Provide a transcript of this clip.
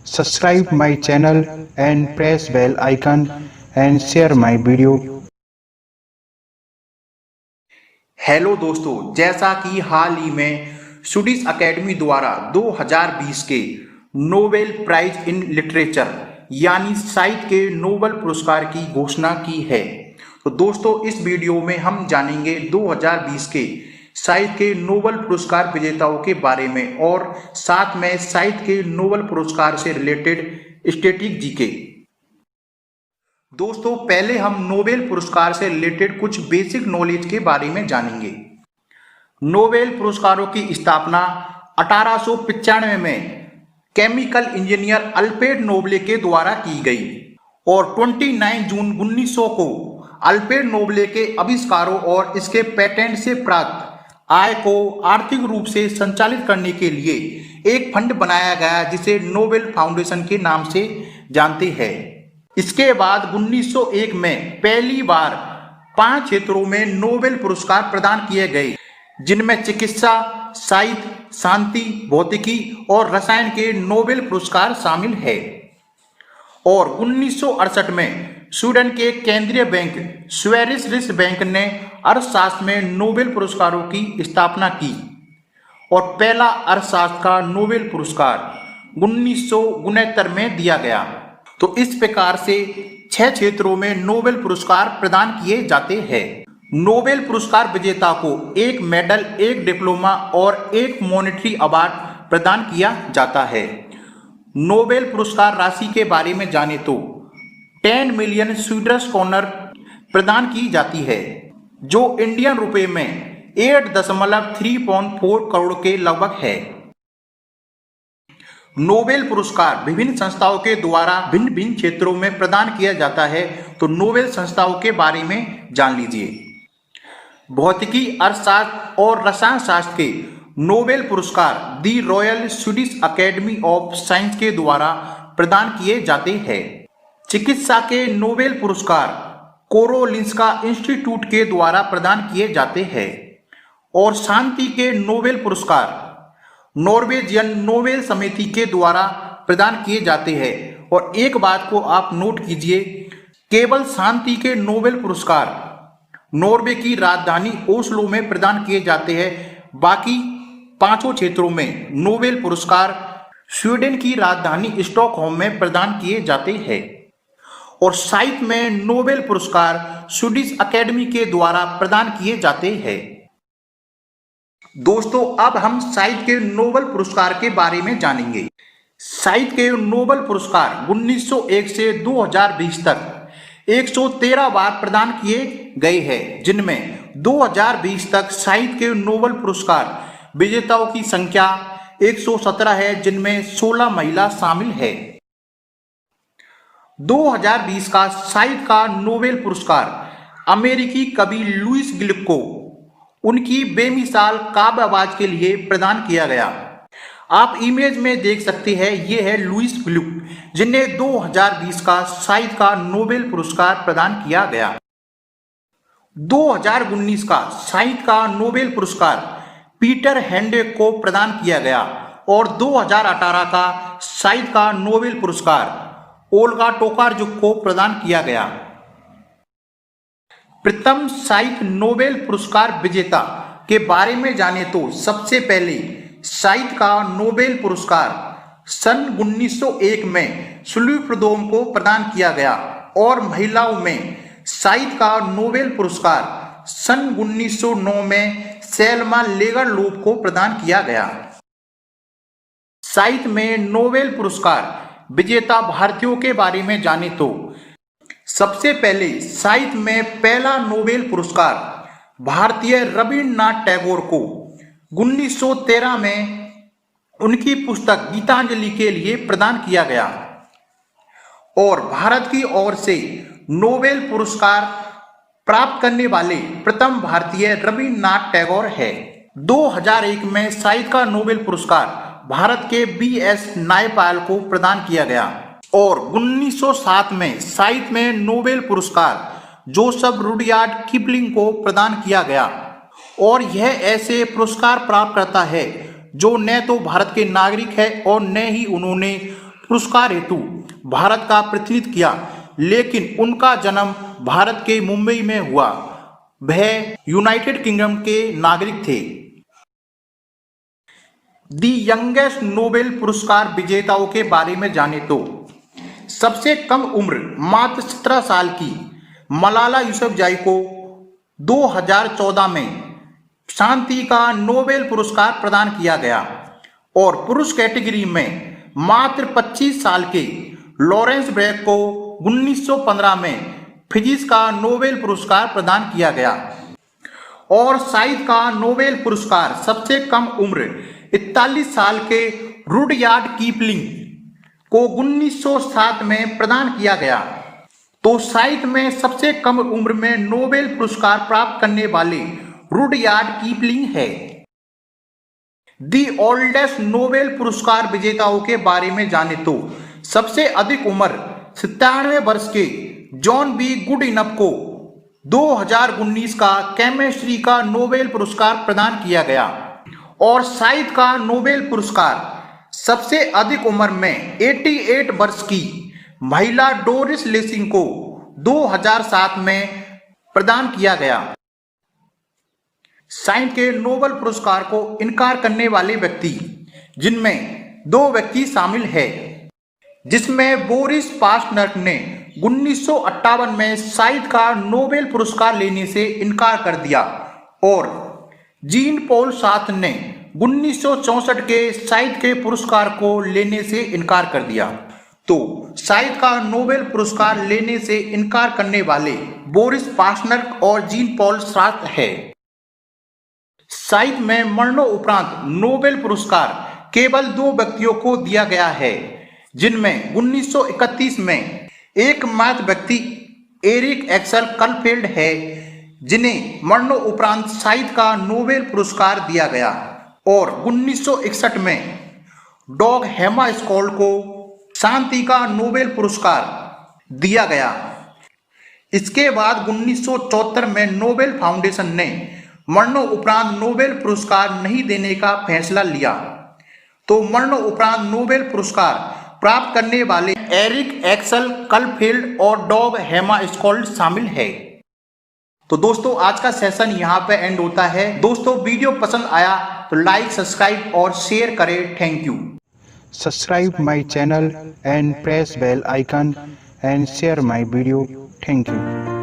subscribe my channel and press bell icon and share my video. Hello दोस्तों, जैसा कि हाल ही में स्वीडिश अकेडमी द्वारा 2020 के नोबेल प्राइज इन लिटरेचर यानी साहित्य के नोबेल पुरस्कार की घोषणा की है, तो दोस्तों इस वीडियो में हम जानेंगे 2020 के साहित्य के नोबेल पुरस्कार विजेताओं के बारे में और साथ में साहित्य के नोबेल पुरस्कार से रिलेटेड स्टैटिक जीके। दोस्तों पहले हम नोबेल पुरस्कार से रिलेटेड कुछ बेसिक नॉलेज के बारे में जानेंगे। नोबेल पुरस्कारों की स्थापना 1895 में केमिकल इंजीनियर अल्फ्रेड नोबले के द्वारा की गई और 29 जून 1900 को अल्फ्रेड नोबले के आविष्कारों और इसके पेटेंट से प्राप्त आय को आर्थिक रूप से संचालित करने के लिए एक फंड बनाया गया जिसे नोबेल फाउंडेशन के नाम से जानते हैं। इसके बाद 1901 में पहली बार 5 क्षेत्रों में नोबेल पुरस्कार प्रदान किए गए, जिनमें चिकित्सा, साहित्य, शांति, भौतिकी और रसायन के नोबेल पुरस्कार शामिल है। और 1968 में स्वीडन के केंद्रीय बैंक स्वेरिश रिस बैंक ने अर्थशास्त्र में नोबेल पुरस्कारों की स्थापना की और पहला अर्थशास्त्र का नोबेल पुरस्कार 1969 में दिया गया। तो इस प्रकार से 6 क्षेत्रों में नोबेल पुरस्कार प्रदान किए जाते हैं। नोबेल पुरस्कार विजेता को एक मेडल, एक डिप्लोमा और एक मॉनेटरी अवार्ड प्रदान किया जाता है। नोबेल पुरस्कार राशि के बारे में जाने तो 10 मिलियन स्वीडिश कॉर्नर प्रदान की जाती है, जो इंडियन रुपए में 8.34 करोड़ के लगभग है। नोबेल पुरस्कार विभिन्न संस्थाओं के द्वारा भिन्न भिन्न क्षेत्रों में प्रदान किया जाता है, तो नोबेल संस्थाओं के बारे में जान लीजिए। भौतिकी, अर्थशास्त्र और रसायन शास्त्र के नोबेल पुरस्कार the Royal Swedish Academy of Science के द्वारा प्रदान किए जाते हैं। चिकित्सा के नोबेल पुरस्कार कोरोलिंस्का इंस्टीट्यूट के द्वारा प्रदान किए जाते हैं और शांति के नोबेल पुरस्कार नॉर्वेजियन नोबेल समिति के द्वारा प्रदान किए जाते हैं। और एक बात को आप नोट कीजिए, केवल शांति के नोबेल पुरस्कार नॉर्वे की राजधानी ओस्लो में प्रदान किए जाते हैं। बाकी 5 क्षेत्रों में नोबेल पुरस्कार स्वीडन की राजधानी स्टॉकहोम में प्रदान किए जाते हैं। और साहित्य में नोबेल पुरस्कार स्वीडिश अकेडमी के द्वारा प्रदान किए जाते हैं। दोस्तों अब हम साहित्य के नोबेल पुरस्कार के बारे में जानेंगे। साहित्य के नोबेल पुरस्कार 1901 से 2020 तक 113 बार प्रदान किए गए हैं, जिनमें 2020 तक साहित्य के नोबेल पुरस्कार विजेताओं की संख्या 117 है, जिनमें 16 महिला शामिल है। 2020 का साहित्य का नोबेल पुरस्कार अमेरिकी कवि लुइस ग्लुक को उनकी बेमिसाल काव्य आवाज के लिए प्रदान किया गया। आप इमेज में देख सकते हैं, ये है लुइस ग्लुक, जिन्हें 2020 का साहित्य का नोबेल पुरस्कार प्रदान किया गया। 2019 का साहित्य का नोबेल पुरस्कार पीटर हैंडेक को प्रदान किया गया और 2018 का साहित्य का नोबेल पुरस्कार ओल्गा टोकारजुक को प्रदान किया गया। प्रथम साहित्य नोबेल पुरस्कार विजेता के बारे में जाने तो सबसे पहले साहित्य का नोबेल पुरस्कार सन 1901 में सुल्वी प्रोदोम को प्रदान किया गया और महिलाओं में साहित्य का नोबेल पुरस्कार सन 1909 में सेल्मा लेगरलोफ को प्रदान किया गया। साहित्य में नोबेल पुरस्कार विजेता भारतीयों के बारे में जाने तो सबसे पहले साहित्य में पहला नोबेल पुरस्कार भारतीय रविन्द्रनाथ टैगोर को 1913 में उनकी पुस्तक गीतांजलि के लिए प्रदान किया गया और भारत की ओर से नोबेल पुरस्कार प्राप्त करने वाले प्रथम भारतीय रविन्द्रनाथ टैगोर है। 2001 में साहित्य का नोबेल पुरस्कार भारत के BS नायपाल को प्रदान किया गया और 1907 में साहित्य में नोबेल पुरस्कार जोसेफ रुडयार्ड किपलिंग को प्रदान किया गया और यह ऐसे पुरस्कार प्राप्त करता है जो न तो भारत के नागरिक है और न ही उन्होंने पुरस्कार हेतु भारत का प्रतिनिधित्व किया, लेकिन उनका जन्म भारत के मुंबई में हुआ। वह यूनाइटेड किंगडम के नागरिक थे। दी यंगेस्ट नोबेल पुरस्कार विजेताओं के बारे में जाने तो सबसे कम उम्र मात्र 17 साल की मलाला यूसुफजई को 2014 में शांति का नोबेल पुरस्कार प्रदान किया गया और पुरुष कैटेगरी में मात्र 25 साल के लॉरेंस ब्रैग को 1915 में फिजिक्स का नोबेल पुरस्कार प्रदान किया गया और साहित्य का नोबेल पुरस्कार सबसे कम उम्र 41 साल के रुडयार्ड किपलिंग को 1907 में प्रदान किया गया। तो साहित्य में सबसे कम उम्र में नोबेल पुरस्कार प्राप्त करने वाले रुडयार्ड किपलिंग है। दी ओल्डेस्ट नोबेल पुरस्कार विजेताओं के बारे में जाने तो सबसे अधिक उम्र 97 वर्ष के जॉन बी गुडइनफ को 2019 का केमिस्ट्री का नोबेल पुरस्कार प्रदान किया गया और साहित्य का नोबेल पुरस्कार सबसे अधिक उम्र में 88 वर्ष की महिला डोरिस लेसिंग को 2007 में प्रदान किया गया। साइंस के नोबेल पुरस्कार को इनकार करने वाले व्यक्ति, जिनमें 2 व्यक्ति शामिल हैं, जिसमें बोरिस पास्टनर ने 1958 में साहित्य का नोबेल पुरस्कार लेने से इनकार कर दिया और जीन पॉल सार्त्र ने 1964 के साहित्य के पुरस्कार को लेने से इनकार कर दिया। तो साहित्य का नोबेल पुरस्कार लेने से इनकार करने वाले बोरिस पास्टनर और जीन पॉल सार्त्र है। साहित्य में मरणोपरांत नोबेल पुरस्कार केवल 2 व्यक्तियों को दिया गया है, जिनमें 1931 में एकमात्र व्यक्ति एरिक एक्सेल कलफील्ड है, जिन्हें मरणोपरांत साहित्य का नोबेल पुरस्कार दिया गया और 1961 में डॉग हैमार्शोल्ड को शांति का नोबेल पुरस्कार दिया गया। इसके बाद 1974 में नोबेल फाउंडेशन ने मरणोपरांत नोबेल पुरस्कार नहीं देने का फैसला लिया। तो मरणोपरांत नोबेल पुरस्कार प्राप्त करने वाले एरिक एक्सेल कलफील्ड और डॉग हैमार्शोल्ड शामिल है। तो दोस्तों, आज का सेशन यहाँ पे एंड होता है। दोस्तों, वीडियो पसंद आया तो लाइक, सब्सक्राइब और शेयर करें। Thank you. Subscribe my channel and press bell icon and share my video. Thank you.